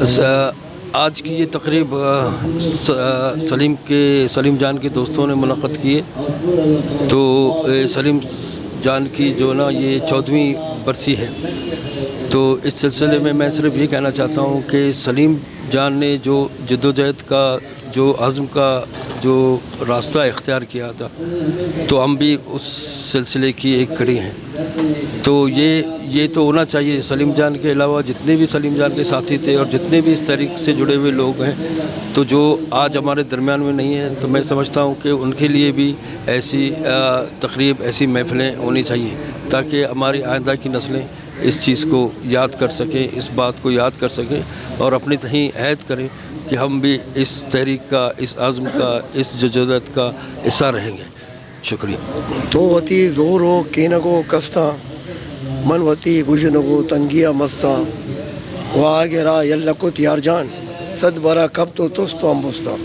آج کی یہ تقریب سلیم جان کے دوستوں نے منعقد کی ہے. تو سلیم جان کی جو نا یہ 14ویں برسی ہے. تو اس سلسلے میں صرف یہ کہنا چاہتا ہوں کہ سلیم جان نے جو جدوجہد کا جو عزم کا جو راستہ اختیار کیا تھا تو ہم بھی اس سلسلے کی ایک کڑی ہیں. تو یہ تو ہونا چاہیے. سلیم جان کے علاوہ جتنے بھی سلیم جان کے ساتھی تھے اور جتنے بھی اس تحریک سے جڑے ہوئے لوگ ہیں تو جو آج ہمارے درمیان میں نہیں ہیں تو میں سمجھتا ہوں کہ ان کے لیے بھی ایسی تقریب ایسی محفلیں ہونی چاہیے تاکہ ہماری آئندہ کی نسلیں اس چیز کو یاد کر سکیں, اس بات کو یاد کر سکیں اور اپنی تہیں عہد کریں کہ ہم بھی اس تحریک کا, اس عزم کا, اس جدوجہد کا حصہ رہیں گے. شکریہ. تو وتی زور ہو کہ نگو کستا من وتی گج نگو تنگیا مستا واگرا یلکو تیار جان صد برا کب تو تس تو امبستا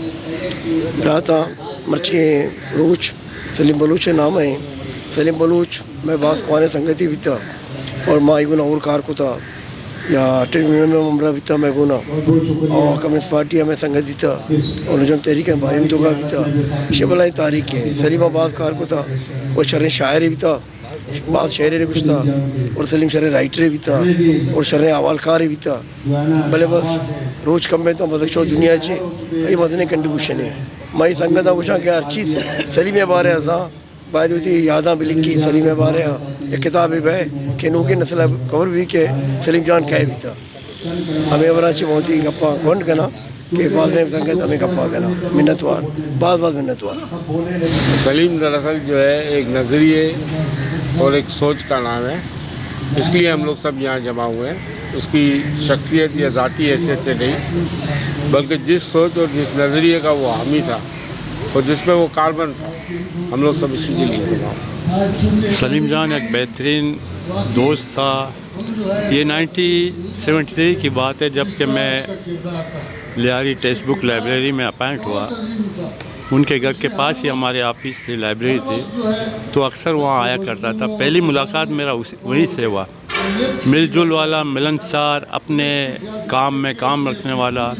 راتا مرچے روچ سلیم بلوچ نام ہے. سلیم بلوچ میں بعض قوانے سنگتی بھی تھا اور ماں گنا اور کار کو تھا یا ٹرین یونین میں ممرہ بھی تھا میں گنا اور کمیونسٹ پارٹی میں سنگتی تھا اور نجم تحریک بھائی میں توگا بھی تھا. شبلائی تاریخ ہے سلیم آباد کار کو تھا اور شرح شاعری بھی تھا بعض شعر کچھ تھا اور سلیم شرح رائٹر بھی تھا اور شرح اول کار بھی تھا. بھلے بس روز کم میں تو مدد شو دنیا چی یہ مدنے کنٹریبیوشن ہے. میں سنگتا پوچھا کہ ہر چیز سلیم بارے ازاں باید ہوتی یاداں بھی لکھی سلیم بارے ایک کتاب بھی ہے کہ نو کی نسل کور بھی کہ سلیم جان کہہ بھی تھا. ہمیں وراچی موتی گپا کون کہنا کہ بعض سنگت ہمیں گپا کہنا منتوار بعض منتوار. سلیم دراصل جو ہے ایک نظریے اور ایک سوچ کا نام ہے, اس لیے ہم لوگ سب یہاں جمع ہوئے ہیں. اس کی شخصیت یا ذاتی حیثیت سے نہیں بلکہ جس سوچ اور جس نظریے کا وہ حامی تھا اور جس پہ وہ کاربن تھا ہم لوگ سب اسی کے لیے جمع ہوئے. سلیم جان ایک بہترین دوست تھا. یہ 1973 کی بات ہے جب کہ میں لیاری ٹیکسٹ بک لائبریری میں اپائنٹ ہوا. ان کے گھر کے پاس ہی ہمارے آفس تھی, لائبریری تھی, تو اکثر وہاں آیا کرتا تھا. پہلی ملاقات میرا وہیں سے ہوا. مل جل والا, ملنسار, اپنے کام میں کام رکھنے والا,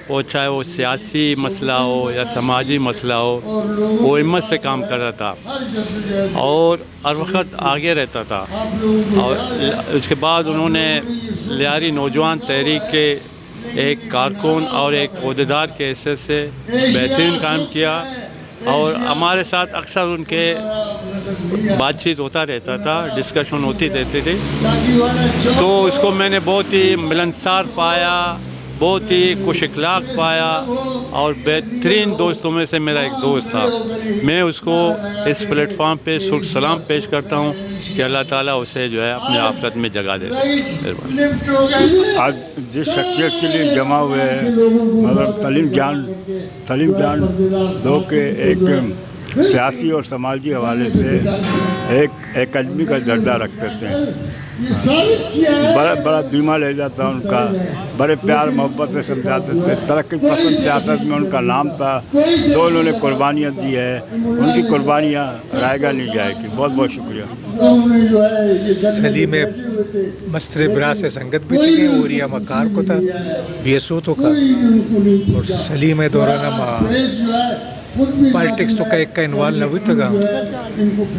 وہ چاہے وہ سیاسی مسئلہ ہو یا سماجی مسئلہ ہو وہ ہمت سے کام کرتا تھا اور ہر وقت آگے رہتا تھا. اور اس کے بعد انہوں نے لیاری نوجوان تحریک کے ایک کارکن اور ایک عہدیدار کے حیثیت سے بہترین کام کیا اور ہمارے ساتھ اکثر ان کے بات چیت ہوتا رہتا تھا, ڈسکشن ہوتی رہتی تھی. تو اس کو میں نے بہت ہی ملنسار پایا, بہت ہی خوش اخلاق پایا اور بہترین دوستوں میں سے میرا ایک دوست تھا. میں اس کو اس پلیٹ فارم پہ سلام پیش کرتا ہوں کہ اللہ تعالیٰ اسے جو ہے اپنے آخرت میں جگہ دے. آج جس شخصیت کے لیے جمع ہوئے ہیں مگر سلیم جان دو کے ایک سیاسی اور سماجی حوالے سے ایک اکیڈمی کا درجہ رکھتے تھے. بڑا دھیما لہجہ تھا ان کا, بڑے پیار محبت سے سمجھاتے تھے. ترقی پسند سیاست میں ان کا نام تھا. تو انہوں نے قربانیاں دی ہے, ان کی قربانیاں رائے گا نہیں جائے گی. بہت بہت شکریہ. سلیم مستر برا سے سنگت بھی تھی اور یہ مکار کو تھا بی ایس او تو کا اور سلیم دوران پالیٹکس تو کا ایک کا انوالو نہ ہوئی تھا.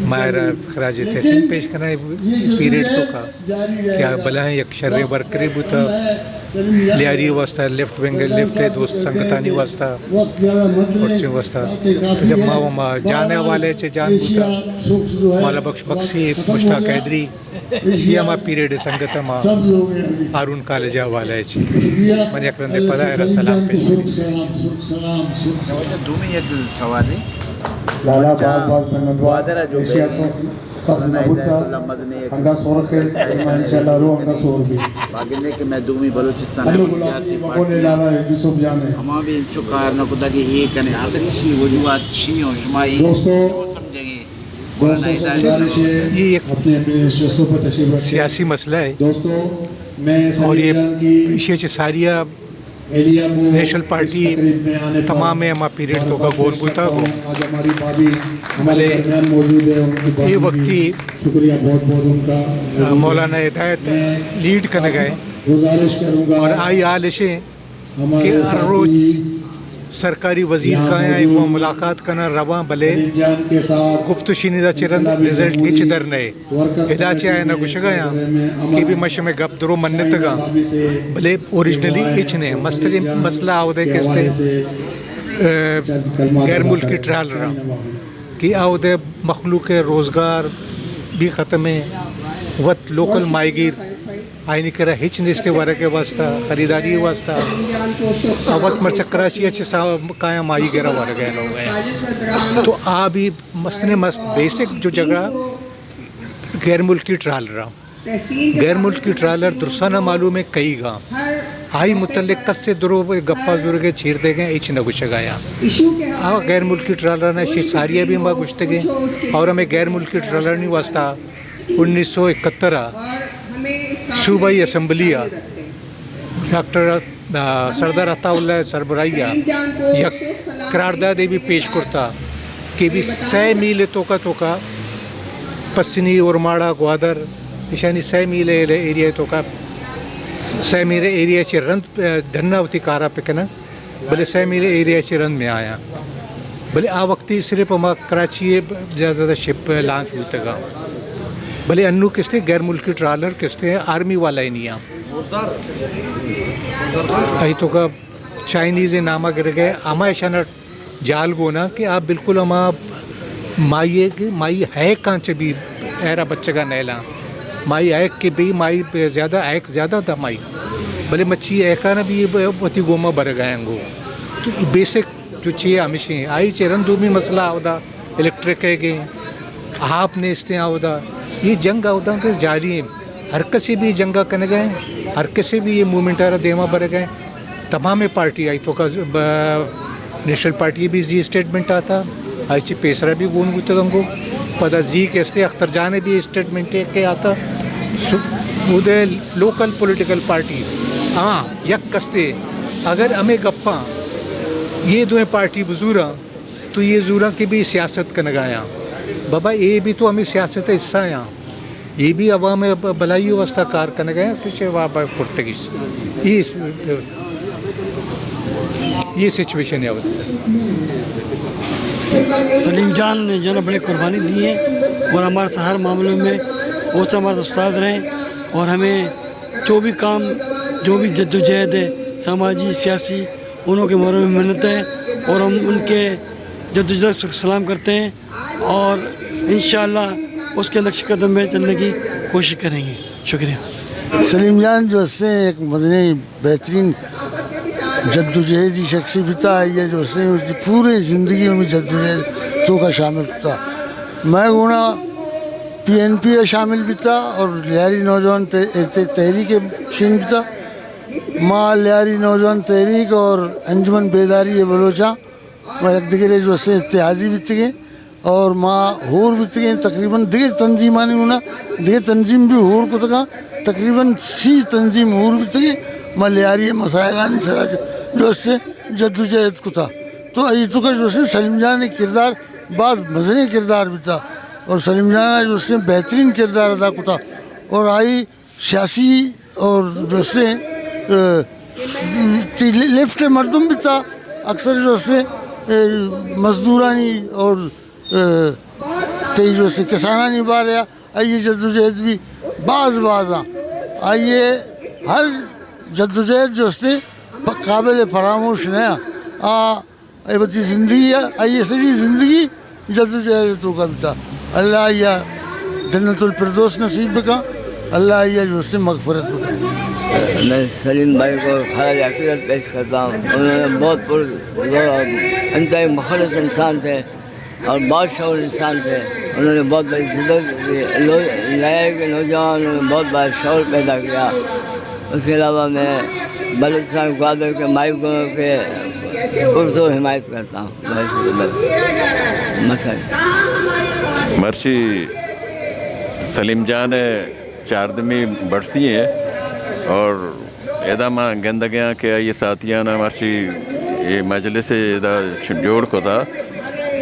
ماہرہ خراج تحسین پیش کرنا پیریڈ تو کا کیا بلا ہے یک شرع برکری بھی تھا. لیاری واسطہ لیفٹ ونگ لیفٹ ہے دوست سنگتانی واسطہ اور واسطہ جب ماں جانے والے چے جان بوتا مالا بخش بخشی مشتاق حیدری یہ ہمارا پیریڈ سنگت ماں ہارون کالجہ والا ہے چی من یک رندے پدا ہے سلام پیش دومی یک سوال ہے لالا باز باز منتوادرہ جو سب نبوتا ہنگا سور کے انشاءاللہ رو ہنگا سور بھی باقی کہ میں دومی بلوچستان سیاسی پارٹی ہما بھی چکار نہ کتا کہ یہ کنے آخری شی وجوہات شی ہوں شمائی سمجھے گی یہ ایک سیاسی مسئلہ ہے اور یہ پیچھے ساریہ نیشنل پارٹی تمام ہما پیریڈ تو کا گول بوتا ہو ملے یہ وقتی مولانا ہدایت لیڈ کرنے گئے गुजारिश करूँगा और आई आलिशें कि हमारे हर रोज साथी सरकारी वजीर का है वो मुलाकात करना रवा भले सलीम जान के साथ गुफ्त शिनीदा चिरन रिजल्ट हिच दर नए हिदाचे आए न कुछ गया कि भी मश में गप दरो मन्नत गा भले ओरिजिनली हिच ने मसला आवदे किस्ते गैर मुल्की ट्रायल रहा कि आवदे मखलूक रोज़गार भी ख़त्म है वत लोकल मायगीर आईनी करा हिच निस्ते वारे के वास्ता खरीदारी वास्ता अवत मर कराची अच्छे काया माई गिरा वारे गए लोग हैं तो आ भी मसने मस्त बेसिक जो झगड़ा गैर मुल्की ट्रायल रहा गैर मुल्की ट्रायलर दुरसाना मालूम है कई गाँव हाई मुतल्लिक कस से दुरो गप्पा जुर के छीर दे गए इच न कुछ गया गैर मुल्की ट्रायलर ने सारिया भी माँ कुछ गए और हमें गैर मुल्की ट्रायलर नहीं वास्ता 1971 सूबाई असम्बलिया डॉक्टर सरदार अताउल्लाह सरबराइया या करारदाद भी पेश करता कि भी 100 मील तोका पश्चिमी उरमाड़ा ग्वादर ईशानी 100 मील एरिया तोका 100 मील एरिया से रंद धन्नावती कारा पिकना भले 100 मील एरिया से रंद में आया भले आ वक्ती सिर्फ हम कराची ज़्यादा शिप लॉन्च हुई तक भले अन्नू किस्ते गैर मुल्की ट्रालर किस्ते आर्मी वाला ही नहीं आई तो का चाइनीज़ नामा गिर गए आमा ऐसा जाल गोना कि आप बिल्कुल हम माई है कांच भी ऐरा बच्चे का नैला माई ऐक के भी माई ज़्यादा ऐक ज़्यादा था माई भले मच्छी ऐका ना भी वती गोमा भर गए गो तो बेसिक जो चाहिए हमेशा आई चेरन दूमी मसला आवदा इलेक्ट्रिक है गए आपने इसते आवदा ये जंग आवदा के जारी है हर किसी भी जंगा करने गए हर किसी भी ये मूवमेंट आ रहा देवा भर गए तमाम पार्टी आई तो का नेशनल पार्टी भी जी स्टेटमेंट आता आई पेसरा भी गोन गुतगंगो पदा जी कैसे अख्तर जाने भी स्टेटमेंट के आता उदय लोकल पॉलिटिकल पार्टी हाँ यक कस्ते अगर हमें गप्पा ये दो पार्टी बुजूरा तो ये जूरा की भी सियासत का नगाया बाबा ये भी तो हमें सियासत हिस्सा यहाँ ये भी अवाम भलाई अवस्था कार करने गए पीछे वहाँ पुर्तगीज ये सिचुएशन है सलीम जान ने जो ना बड़ी कुर्बानी दी है और हमारे हर मामलों में वो सब हमारे उस्ताद रहे और हमें जो भी काम जो भी जद्दोजहद है समाजी सियासी उनके बारे में मिन्नत है और हम उनके जद्दोजहद को सलाम करते हैं और इंशाअल्लाह उसके नक्श कदम में चलने की कोशिश करेंगे। शुक्रिया। सलीम जान जो से एक मदनी बेहतरीन जद्दोजहदी शख्सी भी था ये जो से उसकी पूरी ज़िंदगी में जद्दोजहद तो का शामिल था मैं गुना PNP शामिल भी था और लियारी नौजवान तहरीक शीन भी था माँ लियारी नौजवान तहरीक और अंजुमन बेदारी बलोचा मैं एक दिखे जो से इत्तेहादी भी थे और माँ होर भी थे तकरीबन दिखे तंजीमानी होना दिखे तंजीम भी होर को तक तकरीबन 6 तंजीम होर भी थे मैं लियारी मसाइलानी सरा जो से जद्दोजहद को था तो ये तो का जो से सलीम जान एक किरदार बाद मजनी किरदार भी था और सलीम जान जो से बेहतरीन किरदार अदा को था और आई सियासी और जो से लेफ्ट मर्दम भी था अक्सर जो से मजदूरानी और जो से किसानानी बार आइए जद्दोजहद भी बाज़ आइए हर जद्दोजहद जो से काबिल फरामोश नया बती ज़िंदगी है आइए सही ज़िंदगी जद्दोजहद तो का भी था अल्लाह या जन्नतुल फिरदौस नसीब का अल्लाह या जो से मग़फ़िरत मैं सलीम भाई को खराज अक़ीदत पेश करता हूँ उन्होंने बहुत इंतहाई मुख़लिस इंसान थे और बादशाह इंसान थे उन्होंने बहुत बड़ी नए के नौजवान उन्होंने बहुत बड़ा शौर पैदा किया उसके अलावा मैं बलूचिस्तान ग्वादर के माइकों के पुरजो हिमायत करता हूँ मर्शी सलीम जान चारदमी बरसी है और एदामा गंदगियाँ के ये साथियाँ ना मर्शी ये मजलिस जोड़ को था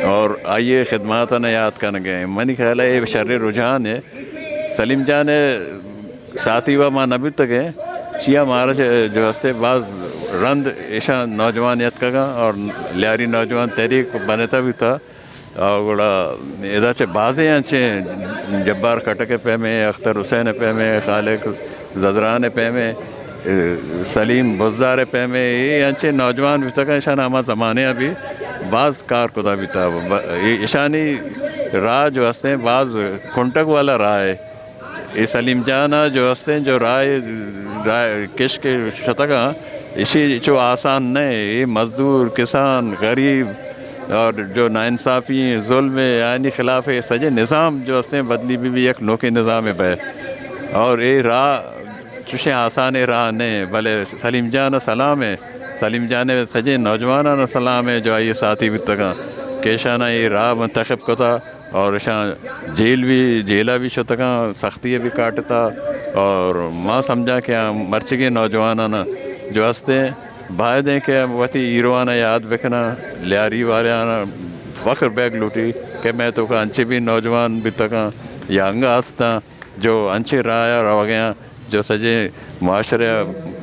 और आइए खिदमात न याद करने गए मनी ख्याल है ये शर्र रुझान है सलीम जान साथी व मां नबी तक चिया महाराज जो हस्ते बाज रंद ऐसा नौजवानियत का और लियारी नौजवान तहरीक बनता भी था और गुड़ा इधर से बाज़े अच्छे जब्बार खटके पे में अख्तर हुसैन पे में खालिक ज़दरान पे में सलीम बुज़दार पे में ये अच्छे नौजवान भी सका ईशान हमारे ज़माने अभी बाज़ कार खुदा भी था ये ईशानी राह जो हस्ते बाज़ कुंटक वाला राह है ये सलीम जाना जो हस्ते जो राय किश के शतका इसी जो आसान नहीं ये मज़दूर किसान गरीब और जो नाइंसाफ़ी जुल्म यानी ख़िलाफ़ सजे निज़ाम जो हस्ते बदली भी एक नोके निज़ाम है बे और ये राह चुशे आसान राह नहीं भले सलीम जान सलाम है सलीम जाने सजे नौजवान सलाम है जो ये साथी भी तक केशाना ये राह मंतखब को था और शाह जेला भी शतका सख्ती भी काटता और माँ समझा क्या मर्च के नौजवान ना जो हंसते भाई दें के वती ईरोआना याद रखना लियारी वाले आना फ़ख्र बैग लूटी कि मैं तो का अंचे भी नौजवान भी तका या अंगा हंसता जो अंचे राया रह गया जो सजे माशरे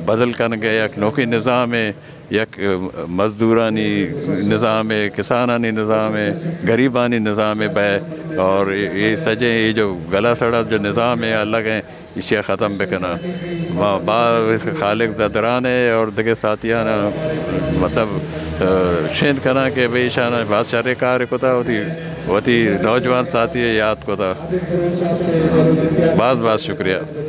बदल कर गए एक नौकरी निज़ाम है एक मज़दूरानी निज़ाम है किसानानी निज़ाम है गरीबानी निज़ाम है बै और ये सजे ये जो गला सड़ा जो निज़ाम है अलग है इसे ख़त्म बिकना खालिक ज़दरान है और देखे साथियाना मतलब शेन करना कि भाई शाना बादशाह कार को था वती नौजवान साथी याद को था बहुत बहुत शुक्रिया।